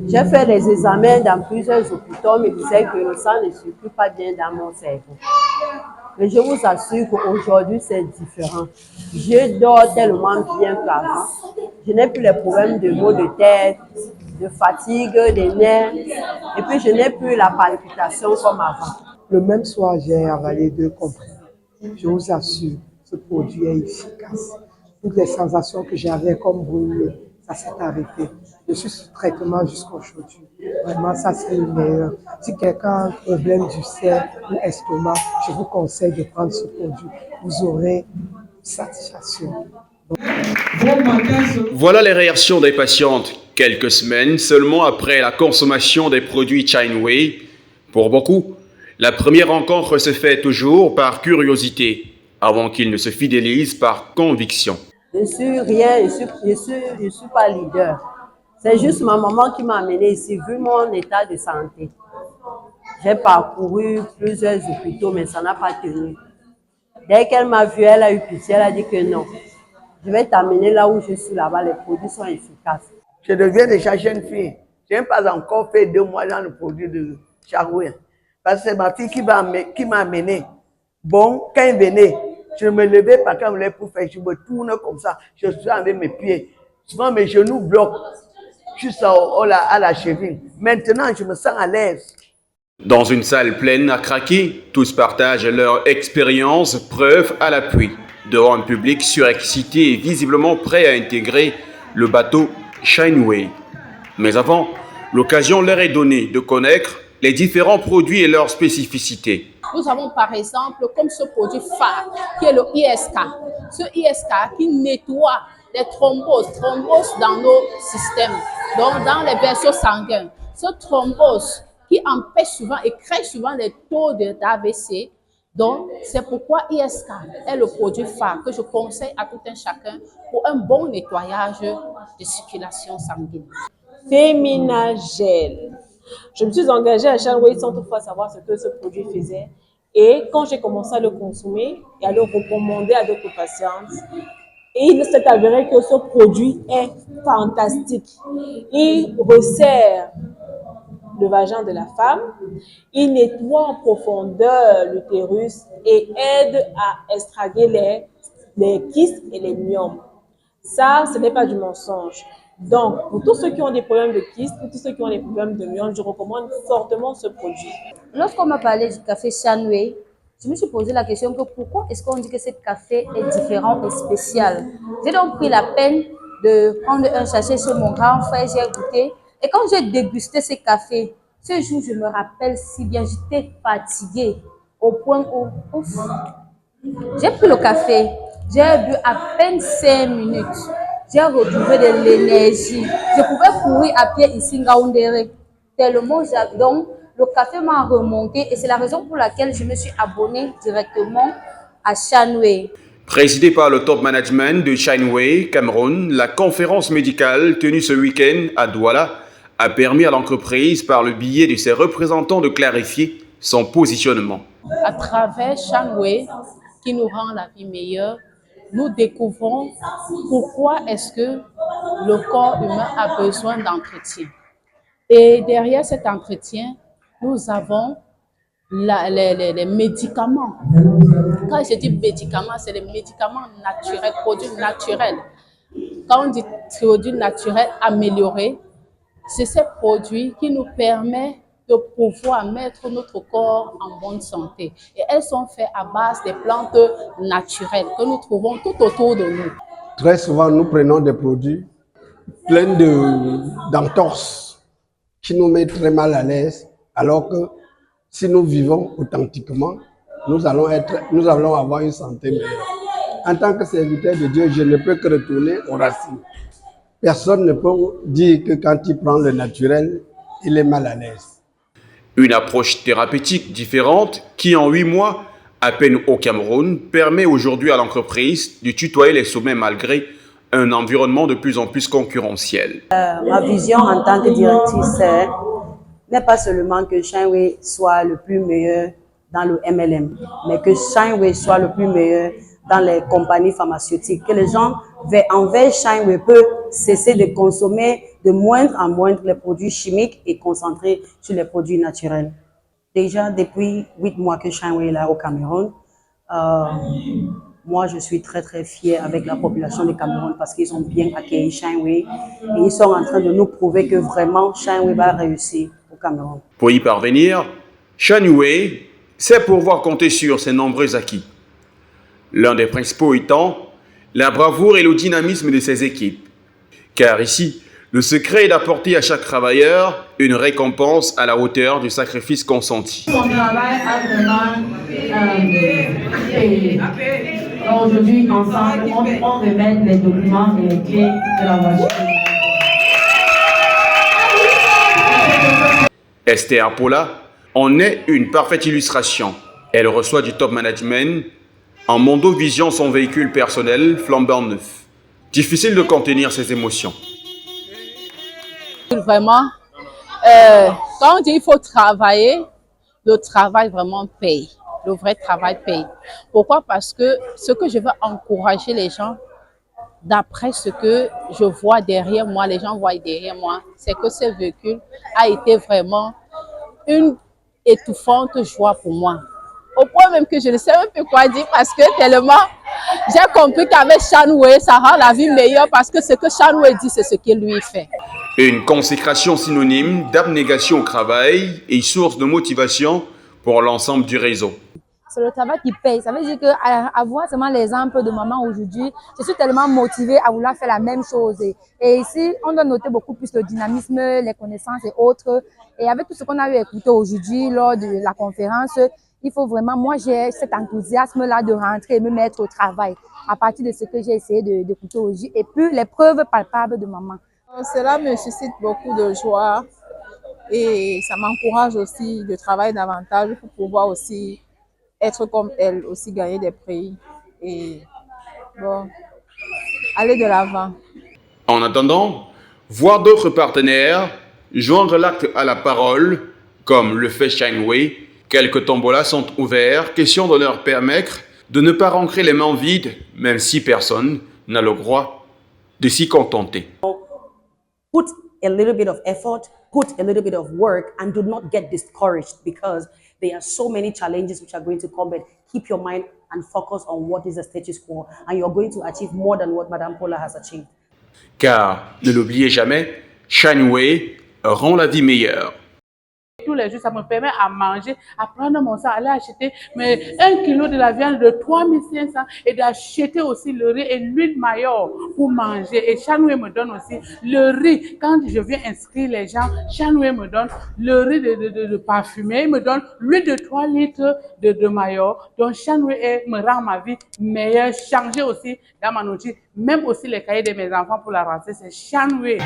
J'ai fait des examens dans plusieurs hôpitaux, on me disait que le sang ne circule pas bien dans mon cerveau. Mais je vous assure qu'aujourd'hui, c'est différent. Je dors tellement bien qu'avant. Je n'ai plus les problèmes de maux de tête, de fatigue, des nerfs. Et puis, je n'ai plus la palpitation comme avant. Le même soir, j'ai avalé 2 comprimés. Je vous assure, ce produit est efficace. Toutes les sensations que j'avais comme brûlure, ça s'est arrêté. Je suis sous traitement jusqu'aujourd'hui. Vraiment, ça c'est le meilleur. Si quelqu'un a un problème du cerveau ou estomac, je vous conseille de prendre ce produit. Vous aurez satisfaction. Voilà les réactions des patientes quelques semaines seulement après la consommation des produits Chineway. Pour beaucoup, la première rencontre se fait toujours par curiosité, avant qu'ils ne se fidélisent par conviction. Je suis rien, je suis pas leader. C'est juste ma maman qui m'a amené ici, vu mon état de santé. J'ai parcouru plusieurs hôpitaux, mais ça n'a pas tenu. Dès qu'elle m'a vu, elle a eu pitié, elle a dit que non. Je vais t'amener là où je suis là-bas, les produits sont efficaces. Je deviens déjà jeune fille. Je n'ai pas encore fait 2 mois dans le produit de Chineway. Parce que c'est ma fille qui m'a amené. Bon, quand il venait, je me levais pas quand je voulais pour faire, je me tourne comme ça, je suis avec mes pieds. Souvent mes genoux bloquent juste à la cheville. Maintenant, je me sens à l'aise. Dans une salle pleine à craquer, tous partagent leur expérience, preuve à l'appui, devant un public surexcité et visiblement prêt à intégrer le bateau Chineway. Mais avant, l'occasion leur est donnée de connaître les différents produits et leurs spécificités. Nous avons par exemple comme ce produit phare qui est le ISK. Ce ISK qui nettoie les thromboses dans nos systèmes, donc dans les vaisseaux sanguins. Ce thrombose qui empêche souvent et crée souvent les taux d'AVC. Donc, c'est pourquoi ISK est le produit phare que je conseille à tout un chacun pour un bon nettoyage de circulation sanguine. Féminagel. Je me suis engagée à Chineway sans toutefois savoir ce que ce produit faisait. Et quand j'ai commencé à le consommer et à le recommander à d'autres patientes, il s'est avéré que ce produit est fantastique. Il resserre le vagin de la femme, il nettoie en profondeur l'utérus et aide à extraguer les kystes et les myomes. Ça, ce n'est pas du mensonge. Donc, pour tous ceux qui ont des problèmes de kystes, pour tous ceux qui ont des problèmes de myomes, je recommande fortement ce produit. Lorsqu'on m'a parlé du café Chineway, je me suis posé la question que pourquoi est-ce qu'on dit que ce café est différent et spécial. J'ai donc pris la peine de prendre un sachet chez mon grand frère, j'ai goûté. Et quand j'ai dégusté ce café, ce jour, je me rappelle si bien, j'étais fatiguée au point où, ouf, j'ai pris le café, j'ai bu à peine 5 minutes. J'ai retrouvé de l'énergie. Je pouvais courir à pied ici, Ngaoundéré, tellement j'avais. Donc, le café m'a remonté et c'est la raison pour laquelle je me suis abonnée directement à Chineway. Présidée par le top management de Chineway Cameroun, la conférence médicale tenue ce week-end à Douala a permis à l'entreprise, par le biais de ses représentants, de clarifier son positionnement. À travers Chineway, qui nous rend la vie meilleure, nous découvrons pourquoi est-ce que le corps humain a besoin d'entretien. Et derrière cet entretien, nous avons les médicaments. Quand je dis médicaments, c'est les médicaments naturels, produits naturels. Quand on dit produits naturels améliorés, c'est ces produits qui nous permettent de pouvoir mettre notre corps en bonne santé. Et elles sont faites à base des plantes naturelles que nous trouvons tout autour de nous. Très souvent, nous prenons des produits pleins d'entorses qui nous mettent très mal à l'aise, alors que si nous vivons authentiquement, nous allons avoir une santé meilleure. En tant que serviteur de Dieu, je ne peux que retourner aux racines. Personne ne peut dire que quand il prend le naturel, il est mal à l'aise. Une approche thérapeutique différente qui, en 8 mois, à peine au Cameroun, permet aujourd'hui à l'entreprise de tutoyer les sommets malgré un environnement de plus en plus concurrentiel. Ma vision en tant que directrice n'est pas seulement que Chineway soit le plus meilleur dans le MLM, mais que Chineway soit le plus meilleur dans les compagnies pharmaceutiques, que les gens envers Chineway peuvent cesser de consommer de moindre en moindre les produits chimiques et concentrer sur les produits naturels. Déjà, depuis 8 mois que Shineway est là au Cameroun, moi, je suis très, très fière avec la population du Cameroun parce qu'ils ont bien accueilli Shineway et ils sont en train de nous prouver que vraiment Shineway va réussir au Cameroun. Pour y parvenir, Shineway sait pouvoir compter sur ses nombreux acquis. L'un des principaux étant la bravoure et le dynamisme de ses équipes. Car ici, le secret est d'apporter à chaque travailleur une récompense à la hauteur du sacrifice consenti. Son travail a vraiment payé. Aujourd'hui, ensemble, on remet les documents et les clés de la voiture. Esther Paula en est une parfaite illustration. Elle reçoit du top management en Mondovision son véhicule personnel flambant neuf. Difficile de contenir ses émotions. Vraiment, quand on dit qu'il faut travailler, le travail vraiment paye. Le vrai travail paye. Pourquoi? Parce que ce que je veux encourager les gens, d'après ce que je vois derrière moi, les gens voient derrière moi, c'est que ce véhicule a été vraiment une étouffante joie pour moi. Au point même que je ne sais même plus quoi dire parce que tellement j'ai compris qu'avec Shineway, ça rend la vie meilleure parce que ce que Shineway dit, c'est ce qu'il lui fait. Une consécration synonyme d'abnégation au travail et source de motivation pour l'ensemble du réseau. C'est le travail qui paye. Ça veut dire qu'à voir seulement l'exemple de maman aujourd'hui, je suis tellement motivée à vouloir faire la même chose. Et ici, on doit noter beaucoup plus le dynamisme, les connaissances et autres. Et avec tout ce qu'on a eu écouté aujourd'hui lors de la conférence, il faut vraiment, moi j'ai cet enthousiasme-là de rentrer et me mettre au travail à partir de ce que j'ai essayé d'écouter aujourd'hui et puis les preuves palpables de maman. Cela me suscite beaucoup de joie et ça m'encourage aussi de travailler davantage pour pouvoir aussi être comme elle, aussi gagner des prix et bon, aller de l'avant. En attendant, voir d'autres partenaires joindre l'acte à la parole, comme le fait Shineway. Quelques tombolas sont ouverts, question de leur permettre de ne pas rentrer les mains vides, même si personne n'a le droit de s'y contenter. Put a little bit of effort, put a little bit of work, and do not get discouraged because there are so many challenges which are going to come. But keep your mind and focus on what is the status quo, and you're going to achieve more than what Madame Paula has achieved. Car, ne l'oubliez jamais, Shineway rend la vie meilleure. Tous les jours, ça me permet à manger, à prendre mon sang, aller acheter 1 kilo de la viande de 3500 et d'acheter aussi le riz et l'huile maillot pour manger. Et Shineway me donne aussi le riz. Quand je viens inscrire les gens, Shineway me donne le riz de parfumé, il me donne l'huile de 3 litres de maillot. Donc Shineway me rend ma vie meilleure, changer aussi dans ma nourriture, même aussi les cahiers de mes enfants pour la rentrée, c'est Shineway.